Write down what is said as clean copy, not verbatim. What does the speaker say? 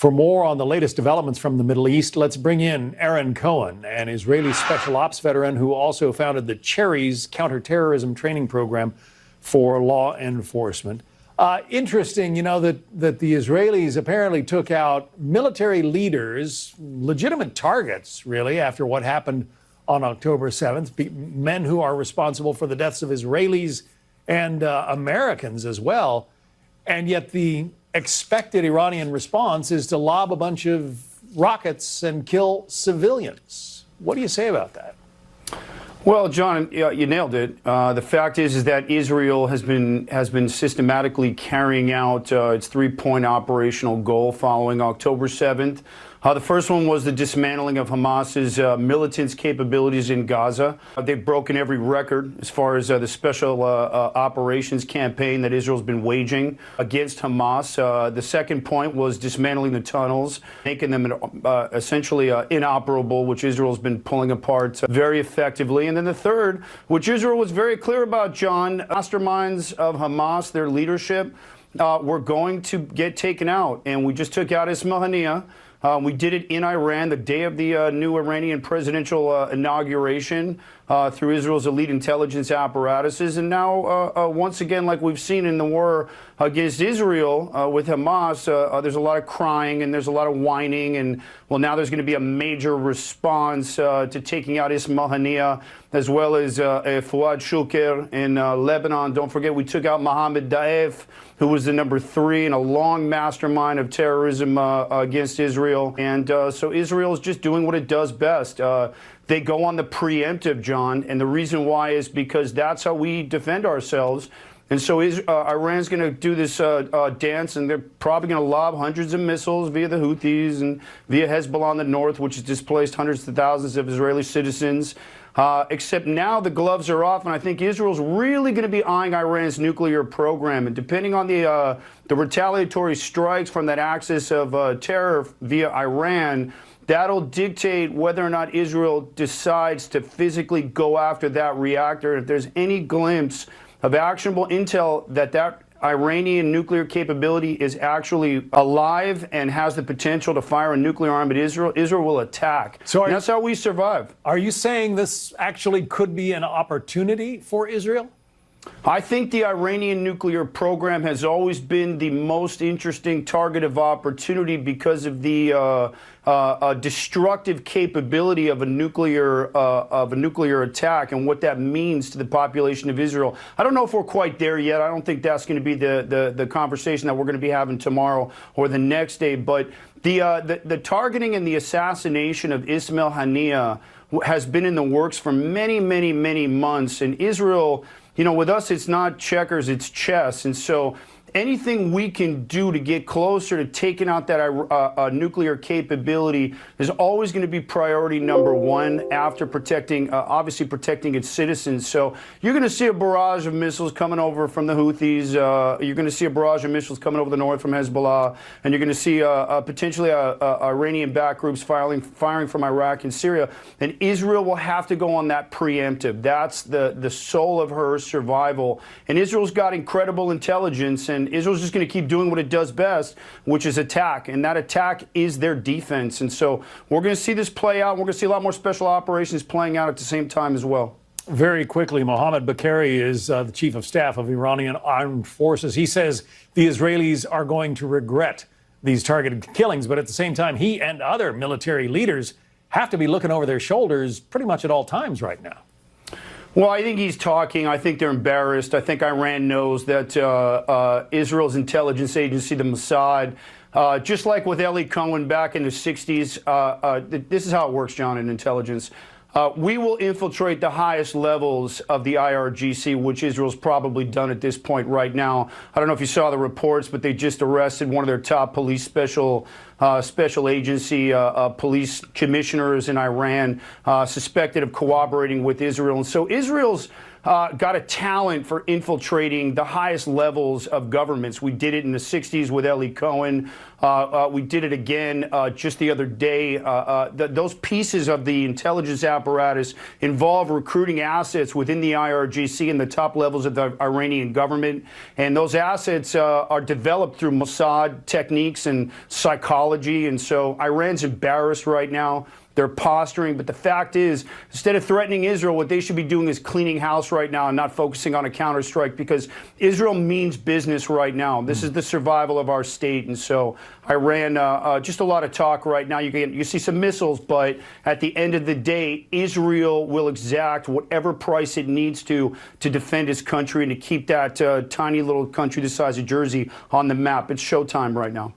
For more on the latest developments from the Middle East, let's bring in Aaron Cohen, an Israeli special ops veteran who also founded the Cherries counterterrorism training program for law enforcement. Interesting, that the Israelis apparently took out military leaders, legitimate targets, really, after what happened on October 7th, men who are responsible for the deaths of Israelis and Americans as well. And yet the expected Iranian response is to lob a bunch of rockets and kill civilians. What do you say about that? Well, John, you nailed it. The fact is that Israel has been systematically carrying out its three-point operational goal following October 7th. The first one was the dismantling of Hamas's militants' capabilities in Gaza. They've broken every record as far as the special operations campaign that Israel's been waging against Hamas. The second point was dismantling the tunnels, making them essentially inoperable, which Israel's been pulling apart very effectively. And then the third, which Israel was very clear about, John, masterminds of Hamas, their leadership, were going to get taken out. And we just took out Ismail Haniyeh. We did it in Iran the day of the new Iranian presidential inauguration through Israel's elite intelligence apparatuses. And now, once again, like we've seen in the war against Israel with Hamas, there's a lot of crying and there's a lot of whining. And, well, now there's going to be a major response to taking out Ismail Haniyeh, as well as Fouad Shukr in Lebanon. Don't forget, we took out Mohammed Daif, who was the number 3 in a long mastermind of terrorism against Israel. And so Israel is just doing what it does best. They go on the preemptive, John, and the reason why is because that's how we defend ourselves. And so Iran's going to do this dance, and they're probably going to lob hundreds of missiles via the Houthis and via Hezbollah in the north, which has displaced hundreds of thousands of Israeli citizens. Except now the gloves are off, and I think Israel's really going to be eyeing Iran's nuclear program. And depending on the retaliatory strikes from that axis of terror via Iran, that'll dictate whether or not Israel decides to physically go after that reactor. If there's any glimpse of actionable intel that Iranian nuclear capability is actually alive and has the potential to fire a nuclear arm at Israel, Israel will attack. So that's how we survive. Are you saying this actually could be an opportunity for Israel? I think the Iranian nuclear program has always been the most interesting target of opportunity because of the destructive capability of a nuclear attack and what that means to the population of Israel. I don't know if we're quite there yet. I don't think that's going to be the conversation that we're going to be having tomorrow or the next day. But the targeting and the assassination of Ismail Haniyeh has been in the works for many, many, many months. And Israel, with us, it's not checkers, it's chess. And so anything we can do to get closer to taking out that nuclear capability is always going to be priority number one after obviously protecting its citizens. So you're going to see a barrage of missiles coming over from the Houthis. You're going to see a barrage of missiles coming over the north from Hezbollah. And you're going to see potentially Iranian-backed groups firing from Iraq and Syria. And Israel will have to go on that preemptive. That's the soul of her survival. And Israel's got incredible intelligence, and Israel's just going to keep doing what it does best, which is attack. And that attack is their defense. And so we're going to see this play out. We're going to see a lot more special operations playing out at the same time as well. Very quickly, Mohammad Bakeri is the chief of staff of Iranian armed forces. He says the Israelis are going to regret these targeted killings, but at the same time, he and other military leaders have to be looking over their shoulders pretty much at all times right now. Well, I think he's talking. I think they're embarrassed. I think Iran knows that Israel's intelligence agency, the Mossad, just like with Eli Cohen back in the 60s, this is how it works, John, in intelligence. We will infiltrate the highest levels of the IRGC, which Israel's probably done at this point right now. I don't know if you saw the reports, but they just arrested one of their top police special agency police commissioners in Iran, suspected of cooperating with Israel. And so Israel's got a talent for infiltrating the highest levels of governments. We did it in the 60s with Cohen. We did it again just the other day. Those pieces of the intelligence apparatus involve recruiting assets within the IRGC and the top levels of the Iranian government. And those assets are developed through Mossad techniques and psychology. And so Iran's embarrassed right now. They're posturing, but the fact is, instead of threatening Israel, what they should be doing is cleaning house right now and not focusing on a counterstrike, because Israel means business right now. This is the survival of our state, and so Iran, just a lot of talk right now. You see some missiles, but at the end of the day, Israel will exact whatever price it needs to defend its country and to keep that tiny little country the size of Jersey on the map. It's showtime right now.